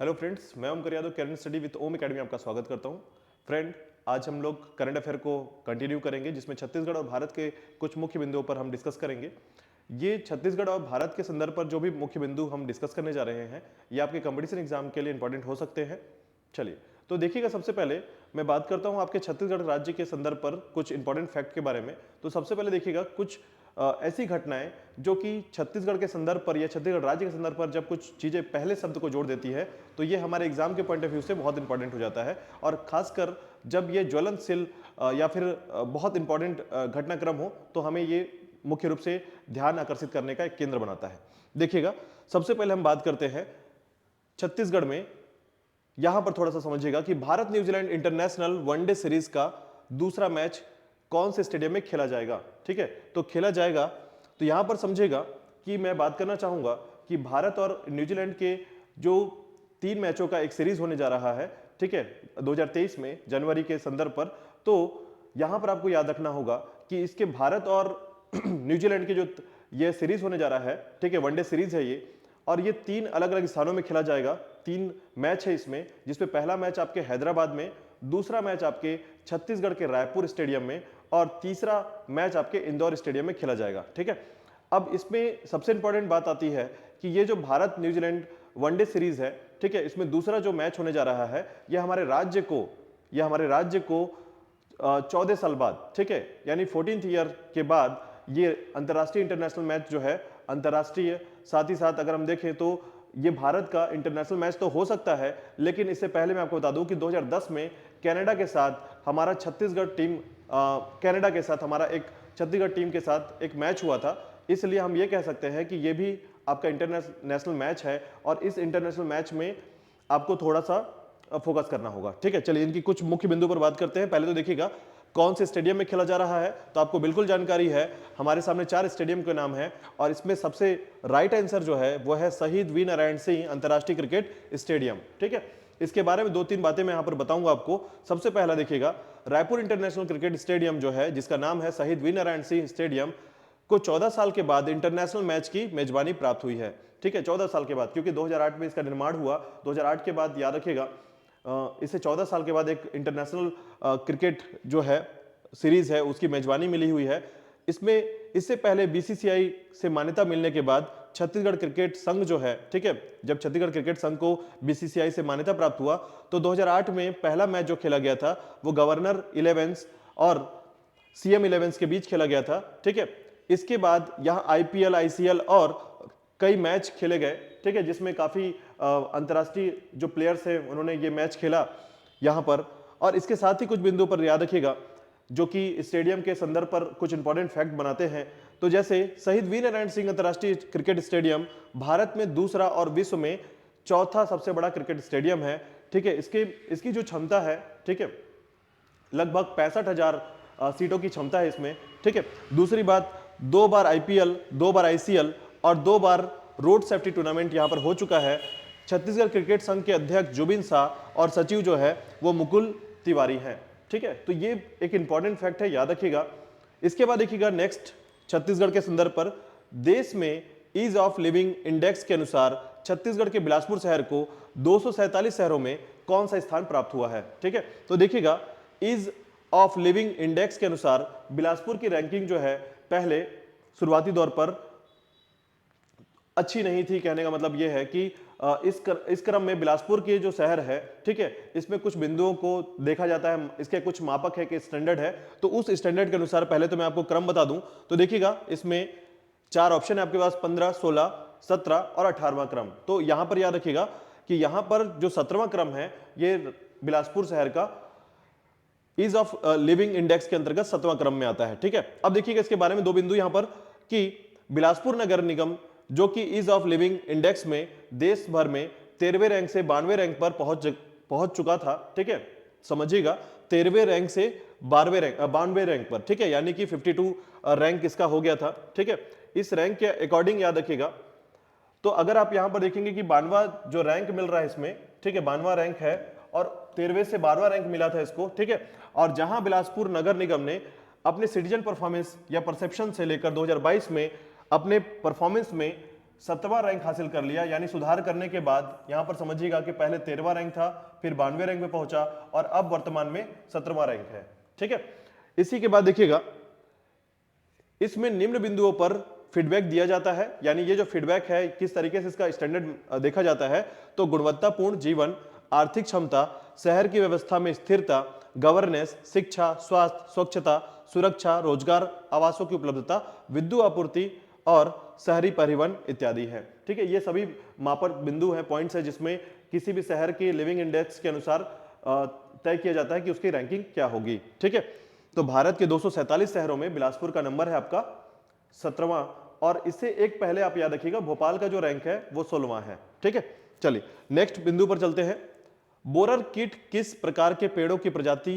Hello friends, मैं Omkar Yadav current study with Om academy आपका स्वागत करता हूं। फ्रेंड, आज हम लोग करंट अफेयर को कंटिन्यू करेंगे जिसमें छत्तीसगढ़ और भारत के कुछ मुख्य बिंदुओं पर हम डिस्कस करेंगे। ये छत्तीसगढ़ और भारत के संदर्भ पर जो भी मुख्य बिंदु हम डिस्कस करने जा रहे हैं ये आपके कंपटीशन एग्जाम के लिए इंपॉर्टेंट हो सकते हैं। चलिए, तो देखिएगा, सबसे पहले मैं बात करता हूं आपके छत्तीसगढ़ राज्य के संदर्भ पर कुछ इंपॉर्टेंट फैक्ट के बारे में। तो सबसे पहले देखिएगा कुछ ऐसी घटनाएं जो कि छत्तीसगढ़ के संदर्भ पर या छत्तीसगढ़ राज्य के संदर्भ पर जब कुछ चीजें पहले शब्द को जोड़ देती है तो ये हमारे एग्जाम के पॉइंट ऑफ व्यू से बहुत इंपॉर्टेंट हो जाता है। और खासकर जब ये ज्वलनशील या फिर बहुत इंपॉर्टेंट घटनाक्रम हो तो हमें ये मुख्य रूप से ध्यान आकर्षित करने का एक केंद्र बनाता है। देखिएगा, सबसे पहले हम बात करते हैं छत्तीसगढ़ में। यहां पर थोड़ा सा समझिएगा कि Bharat New Zealand international one day series का दूसरा मैच कौन से स्टेडियम में खेला जाएगा। ठीक है, तो खेला जाएगा, तो यहां पर समझिएगा कि मैं बात करना चाहूंगा कि भारत और न्यूजीलैंड के जो 3 मैचों का एक सीरीज होने जा रहा है, ठीक है, 2023 में जनवरी के संदर्भ पर। तो यहां पर आपको याद रखना होगा कि इसके भारत और न्यूजीलैंड के जो ये सीरीज होने जा रहा है, ठीक है, वनडे सीरीज है ये, और ये 3 अलग अलग स्थानों में खेला जाएगा। 3 मैच है इसमें, जिसमें पहला मैच आपके हैदराबाद में, दूसरा मैच आपके छत्तीसगढ़ के रायपुर स्टेडियम में और तीसरा मैच आपके इंदौर स्टेडियम में खेला जाएगा। ठीक है, अब इसमें सबसे इंपॉर्टेंट बात आती है कि ये जो भारत न्यूजीलैंड वनडे सीरीज है, ठीक है, इसमें दूसरा जो मैच होने जा रहा है ये हमारे राज्य को 14 साल बाद, ठीक है, यानी 14th ईयर के बाद ये अंतर्राष्ट्रीय इंटरनेशनल मैच जो है अंतर्राष्ट्रीय, साथ ही साथ अगर हम देखें तो ये भारत का इंटरनेशनल मैच तो हो सकता है, लेकिन इससे पहले मैं आपको बता दूं कि 2010 में कनाडा के साथ हमारा छत्तीसगढ़ टीम कनाडा के साथ हमारा एक छत्तीसगढ़ टीम के साथ एक मैच हुआ था। इसलिए हम ये कह सकते हैं कि ये भी आपका इंटरनेशनल मैच है और इस इंटरनेशनल मैच में आपको थोड़ा सा फोकस करना होगा। ठीक है, चलिए इनकी कुछ मुख्य बिंदु पर बात करते हैं। पहले तो देखिएगा कौन से स्टेडियम में खेला जा रहा है, तो आपको बिल्कुल जानकारी है। हमारे सामने 4 स्टेडियम के नाम है और इसमें सबसे राइट आंसर जो है वो है शहीद वीर नारायण सिंह अंतर्राष्ट्रीय क्रिकेट स्टेडियम। ठीक है, इसके बारे में 2-3 बातें मैं यहां पर बताऊंगा आपको। सबसे पहला देखिएगा, रायपुर इंटरनेशनल क्रिकेट स्टेडियम जो है, जिसका नाम है शहीद वीर नारायण सिंह स्टेडियम, को 14 साल के बाद इंटरनेशनल मैच की मेजबानी प्राप्त हुई है। ठीक है, 14 साल के बाद, क्योंकि 2008 में इसका निर्माण हुआ। 2008 के बाद याद रखिएगा इसे 14 साल के बाद एक इंटरनेशनल क्रिकेट जो है सीरीज है उसकी मेजबानी मिली हुई है। इसमें इससे पहले बीसीसीआई से मान्यता मिलने के बाद छत्तीसगढ़ क्रिकेट संघ जो है, ठीक है, जब छत्तीसगढ़ क्रिकेट संघ को बीसीसीआई से मान्यता प्राप्त हुआ तो 2008 में पहला मैच जो खेला गया था वो गवर्नर 11 और सीएम 11 के बीच खेला गया था। ठीक है, इसके बाद यहाँ आईपीएल, आईसीएल और कई मैच खेले गए, ठीक है, जिसमें काफी अंतर्राष्ट्रीय जो प्लेयर्स हैं उन्होंने ये मैच खेला यहाँ पर। और इसके साथ ही कुछ बिंदु पर याद रखिएगा जो कि स्टेडियम के संदर्भ पर कुछ इंपॉर्टेंट फैक्ट बनाते हैं। तो जैसे शहीद वीर नारायण सिंह अंतर्राष्ट्रीय क्रिकेट स्टेडियम भारत में दूसरा और विश्व में चौथा सबसे बड़ा क्रिकेट स्टेडियम है। ठीक है, इसकी जो क्षमता है, ठीक है, लगभग 65,000 सीटों की क्षमता है इसमें। ठीक है, दूसरी बात, 2 बार आईपीएल, 2 बार आईसीएल और 2 बार रोड सेफ्टी टूर्नामेंट यहां पर हो चुका है। छत्तीसगढ़ क्रिकेट संघ के अध्यक्ष जुबिन शाह और सचिव जो है वो मुकुल तिवारी हैं। ठीक है, तो ये एक इंपॉर्टेंट फैक्ट है, याद रखिएगा। इसके बाद देखिएगा नेक्स्ट, छत्तीसगढ़ के संदर्भ पर देश में ईज ऑफ लिविंग इंडेक्स के अनुसार छत्तीसगढ़ के बिलासपुर शहर को 247 शहरों में कौन सा स्थान प्राप्त हुआ है। ठीक है, तो देखिएगा ईज ऑफ लिविंग इंडेक्स के अनुसार बिलासपुर की रैंकिंग जो है पहले शुरुआती दौर पर अच्छी नहीं थी। कहने का मतलब यह है कि इस क्रम में बिलासपुर के जो शहर है, ठीक है, इसमें कुछ बिंदुओं को देखा जाता है, इसके कुछ मापक है कि स्टैंडर्ड है, तो उस स्टैंडर्ड के अनुसार पहले तो मैं आपको क्रम बता दूं। तो देखिएगा इसमें 4 ऑप्शन है आपके पास, 15, 16, 17 और 18वां क्रम। तो यहां पर याद रखिएगा कि यहां पर जो 17वां क्रम है ये बिलासपुर शहर का ईज ऑफ लिविंग इंडेक्स के अंतर्गत 7वां क्रम में आता है। ठीक है, अब देखिएगा इसके बारे में 2 बिंदु यहां पर कि बिलासपुर नगर निगम जो कि ईज ऑफ लिविंग इंडेक्स में देश भर में 13वें रैंक से 92वें रैंक पर पहुंच चुका था। ठीक है, समझिएगा 13वें रैंक से 92वें रैंक पर, ठीक है, यानी कि 52 रैंक इसका हो गया था। ठीक है, इस रैंक के अकॉर्डिंग याद रखिएगा, तो अगर आप यहां पर देखेंगे कि 92वां जो रैंक मिल रहा है इसमें, ठीक है, 92वां रैंक है और 13वें से 12वां रैंक मिला था इसको। ठीक है, और जहां बिलासपुर नगर निगम ने अपने सिटीजन परफॉर्मेंस या परसेप्शन से लेकर 2022 में अपने परफॉर्मेंस में 7वां रैंक हासिल कर लिया, यानी सुधार करने के बाद यहां पर समझिएगा कि पहले 13वां रैंक था, फिर 92वें रैंक पे पहुंचा और अब वर्तमान में 17वां रैंक है। ठीक है, इसी के बाद देखिएगा इसमें निम्न बिंदुओं पर फीडबैक दिया जाता है, यानी ये जो फीडबैक है किस तरीके से इसका स्टैंडर्ड देखा जाता है, तो गुणवत्तापूर्ण जीवन, आर्थिक क्षमता, शहर की व्यवस्था में स्थिरता, गवर्नेंस, शिक्षा, स्वास्थ्य, स्वच्छता, सुरक्षा, रोजगार, आवासों की उपलब्धता, विद्युत आपूर्ति और शहरी परिवहन इत्यादि है। ठीक है, ये सभी मापक बिंदु हैं, पॉइंट्स है जिसमें किसी भी शहर के लिविंग इंडेक्स के अनुसार तय किया जाता है कि उसकी रैंकिंग क्या होगी। ठीक है, तो भारत के 247 शहरों में बिलासपुर का नंबर है आपका 17वां, और इससे एक पहले आप याद रखिएगा भोपाल का जो रैंक है वो 16वां है। ठीक है, चलिए नेक्स्ट बिंदु पर चलते हैं। बोरर कीट किस प्रकार के पेड़ों की प्रजाति,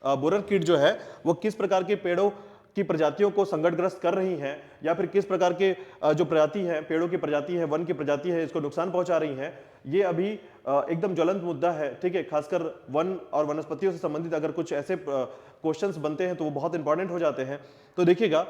बोरर कीट जो है वो किस प्रकार के पेड़ों की प्रजातियों को संकटग्रस्त कर रही हैं, या फिर किस प्रकार के जो प्रजाति है, पेड़ों की प्रजाति है, वन की प्रजाति है, इसको नुकसान पहुंचा रही हैं। ये अभी एकदम ज्वलंत मुद्दा है। ठीक है, खासकर वन और वनस्पतियों से संबंधित अगर कुछ ऐसे क्वेश्चंस बनते हैं तो वो बहुत इंपॉर्टेंट हो जाते हैं। तो देखिएगा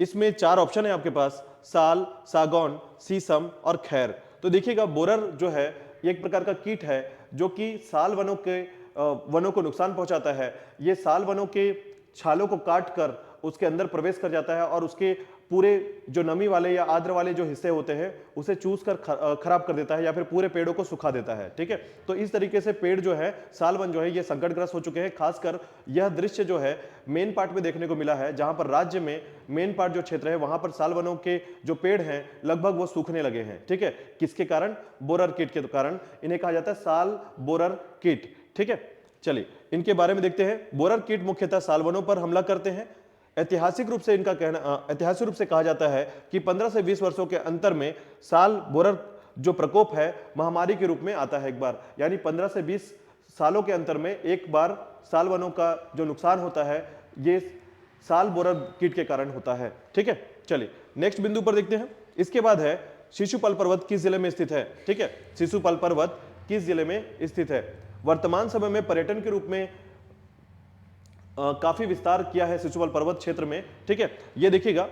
इसमें 4 ऑप्शन है आपके पास, साल, सागौन, शीशम और खैर। तो देखिएगा बोरर जो है ये एक प्रकार का कीट है जो कि साल वनों को नुकसान पहुंचाता है। ये साल वनों के छालों को काट कर उसके अंदर प्रवेश कर जाता है और उसके पूरे जो नमी वाले या आर्द्र वाले जो हिस्से होते हैं उसे चूस कर खराब कर देता है या फिर पूरे पेड़ों को सुखा देता है। ठीक है, तो इस तरीके से पेड़ जो है, साल वन जो है, ये संकटग्रस्त हो चुके हैं। खासकर यह दृश्य जो है मेन पार्ट में देखने को मिला है, जहां पर राज्य में मेन पार्ट जो क्षेत्र है वहां पर साल वनों के जो पेड़ हैं लगभग वो सूखने लगे हैं। ठीक है, किसके कारण? बोरर कीट के कारण इन्हें कहा जाता है साल बोरर कीट। ठीक है, चलिए इनके बारे में देखते हैं। बोरर कीट मुख्यतः साल वनों पर हमला करते हैं। ऐतिहासिक रूप से ऐतिहासिक रूप से कहा जाता है कि 15 से 20 वर्षों के अंतर में साल बोरर जो प्रकोप है महामारी के रूप में आता है एक बार, यानी 15 से 20 सालों के अंतर में एक बार साल वनों का जो नुकसान होता है ये साल बोरर कीट के कारण होता है। ठीक है, चलिए नेक्स्ट बिंदु पर देखते हैं। इसके बाद है शिशुपाल पर्वत किस जिले में स्थित है। ठीक है, शिशुपाल पर्वत किस जिले में स्थित है? वर्तमान समय में पर्यटन के रूप में काफी विस्तार किया है शिशुपाल पर्वत क्षेत्र में। ठीक है, ये देखिएगा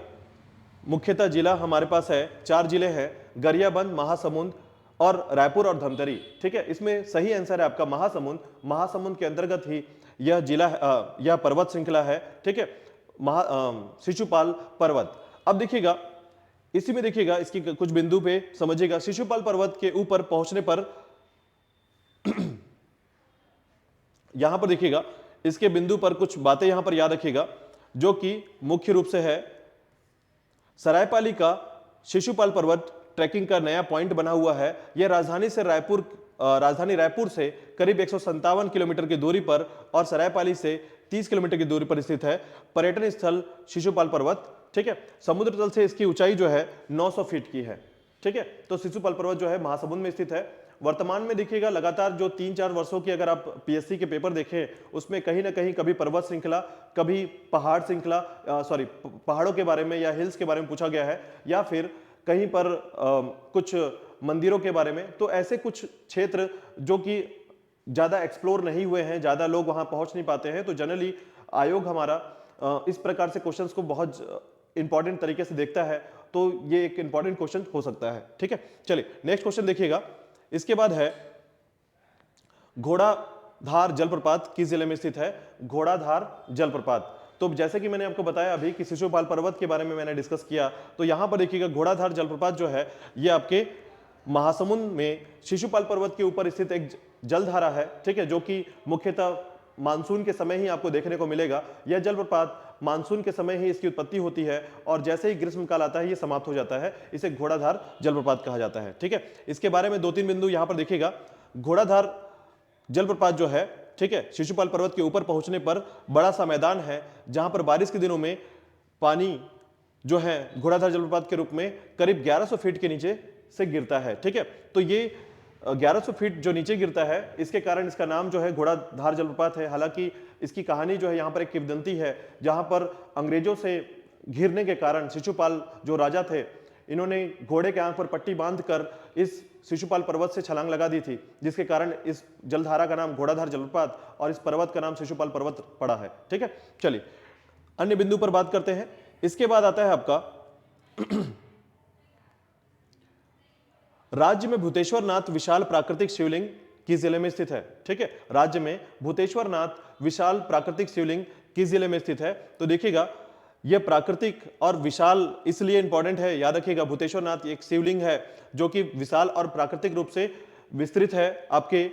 मुख्यतः जिला हमारे पास है, 4 जिले हैं, गरियाबंद, महासमुंद और रायपुर और धमतरी। ठीक है, इसमें सही आंसर है आपका महासमुंद। महासमुंद के अंतर्गत ही यह जिला, यह पर्वत श्रृंखला है। ठीक है, शिशुपाल पर्वत। अब देखिएगा इसी में देखिएगा इसकी कुछ बिंदु पे समझिएगा। शिशुपाल पर्वत के ऊपर पहुंचने पर यहां पर देखिएगा इसके बिंदु पर कुछ बातें यहां पर याद रखिएगा, जो कि मुख्य रूप से है सरायपाली का शिशुपाल पर्वत ट्रैकिंग का नया पॉइंट बना हुआ है। यह राजधानी रायपुर से करीब 157 किलोमीटर की दूरी पर और सरायपाली से 30 किलोमीटर की दूरी पर स्थित है पर्यटन स्थल शिशुपाल पर्वत। ठीक है, समुद्र तल से इसकी ऊंचाई जो है 900 फीट की है। ठीक है, तो शिशुपाल पर्वत जो है महासमुंद में स्थित है। वर्तमान में देखिएगा लगातार जो 3-4 वर्षों की अगर आप पीएससी के पेपर देखें उसमें कहीं ना कहीं कभी पर्वत श्रृंखला, कभी पहाड़ श्रृंखला, पहाड़ों के बारे में या हिल्स के बारे में पूछा गया है, या फिर कहीं पर कुछ मंदिरों के बारे में। तो ऐसे कुछ क्षेत्र जो कि ज्यादा एक्सप्लोर नहीं हुए हैं, ज्यादा लोग वहां पहुंच नहीं पाते हैं, तो जनरली आयोग हमारा इस प्रकार से क्वेश्चंस को बहुत इंपॉर्टेंट तरीके से देखता है, तो ये एक इंपॉर्टेंट क्वेश्चन हो सकता है। ठीक है, चलिए नेक्स्ट क्वेश्चन देखिएगा। इसके बाद है घोड़ाधार जलप्रपात किस जिले में स्थित है? घोड़ाधार जलप्रपात। तो जैसे कि मैंने आपको बताया अभी कि शिशुपाल पर्वत के बारे में मैंने डिस्कस किया, तो यहां पर देखिएगा घोड़ाधार जलप्रपात जो है ये आपके महासमुंद में शिशुपाल पर्वत के ऊपर स्थित एक जलधारा है। ठीक है, जो कि मुख्यतः मानसून के समय ही आपको देखने को मिलेगा। यह जलप्रपात मानसून के समय ही इसकी उत्पत्ति होती है और जैसे ही ग्रीष्मकाल आता है ये समाप्त हो जाता है। इसे घोड़ाधार जलप्रपात कहा जाता है। ठीक है, इसके बारे में 2-3 बिंदु यहां पर देखिएगा। घोड़ाधार जलप्रपात जो है, ठीक है, शिशुपाल पर्वत के ऊपर पहुंचने पर बड़ा सा मैदान है जहां पर बारिश के दिनों में पानी जो है घोड़ाधार जलप्रपात के रूप में करीब 1100 फीट के नीचे से गिरता है। ठीक है, तो ये 1100 फीट जो नीचे गिरता है, इसके कारण इसका नाम जो है घोड़ाधार जलप्रपात है। हालांकि इसकी कहानी जो है यहाँ पर एक किंवदंती है, जहां पर अंग्रेजों से घिरने के कारण शिशुपाल जो राजा थे, इन्होंने घोड़े के आंख पर पट्टी बांधकर इस शिशुपाल पर्वत से छलांग लगा दी थी, जिसके कारण इस जलधारा का नाम घोड़ाधार जलप्रपात और इस पर्वत का नाम शिशुपाल पर्वत पड़ा है। ठीक है, चलिए अन्य बिंदु पर बात करते हैं। इसके बाद आता है आपका राज्य में भूतेश्वर नाथ विशाल प्राकृतिक शिवलिंग किस जिले में स्थित है? ठीक है, राज्य में भूतेश्वर नाथ विशाल प्राकृतिक शिवलिंग किस जिले में स्थित है? तो देखिएगा यह प्राकृतिक और विशाल इसलिए इंपॉर्टेंट है, याद रखिएगा भूतेश्वर नाथ एक शिवलिंग है जो कि विशाल और प्राकृतिक रूप से विस्तृत है। आपके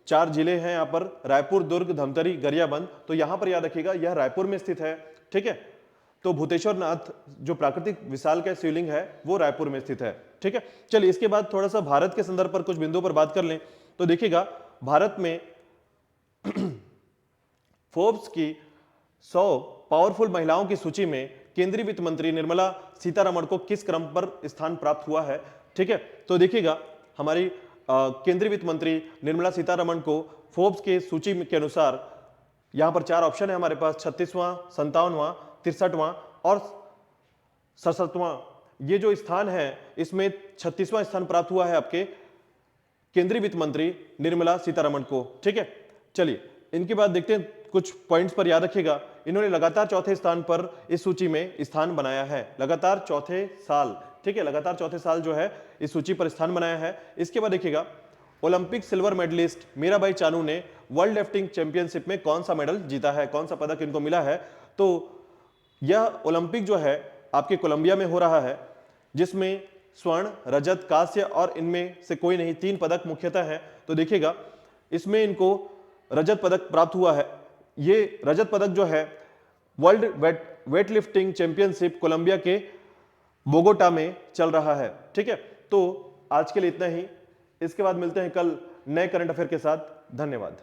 4 जिले हैं यहाँ पर, रायपुर, दुर्ग, धमतरी, गरियाबंद। तो यहां पर याद रखिएगा यह रायपुर में स्थित है। ठीक है, तो भूतेश्वर नाथ जो प्राकृतिक विशाल का शिवलिंग है वो रायपुर में स्थित है। ठीक है, चलिए इसके बाद थोड़ा सा भारत के संदर्भ पर कुछ बिंदुओं पर बात कर लें। तो देखिएगा भारत में फोर्ब्स की 100 पावरफुल महिलाओं की सूची में केंद्रीय वित्त मंत्री निर्मला सीतारमण को किस क्रम पर स्थान प्राप्त हुआ है? ठीक है, तो देखिएगा हमारी केंद्रीय वित्त मंत्री निर्मला सीतारमण को फोर्ब्स के सूची के अनुसार यहां पर 4 ऑप्शन है हमारे पास, 36वां, 57वां, 63वां और 67वां। ये जो स्थान है इसमें 36वां स्थान प्राप्त हुआ है आपके केंद्रीय वित्त मंत्री निर्मला सीतारमण को। ठीक है, चलिए इनके बाद देखते हैं कुछ पॉइंट्स पर याद रखिएगा। इन्होंने लगातार चौथे स्थान पर इस सूची में स्थान बनाया है, लगातार चौथे साल। ठीक है, लगातार चौथे साल जो है इस सूची पर स्थान बनाया है। इसके बाद देखिएगा Olympic silver medalist Mirabai Chanu ने वर्ल्ड लिफ्टिंग चैंपियनशिप में कौन सा मेडल जीता है, कौन सा पदक इनको मिला है? तो यह ओलंपिक जो है आपके कोलंबिया में हो रहा है, जिसमें स्वर्ण, रजत, कांस्य और इनमें से कोई नहीं, 3 पदक मुख्यतः हैं। तो देखिएगा इसमें इनको रजत पदक प्राप्त हुआ है। ये रजत पदक जो है world weight lifting championship Colombia के बोगोटा में चल रहा है। ठीक है, तो आज के लिए इतना ही। इसके बाद मिलते हैं कल नए करंट अफेयर के साथ। धन्यवाद।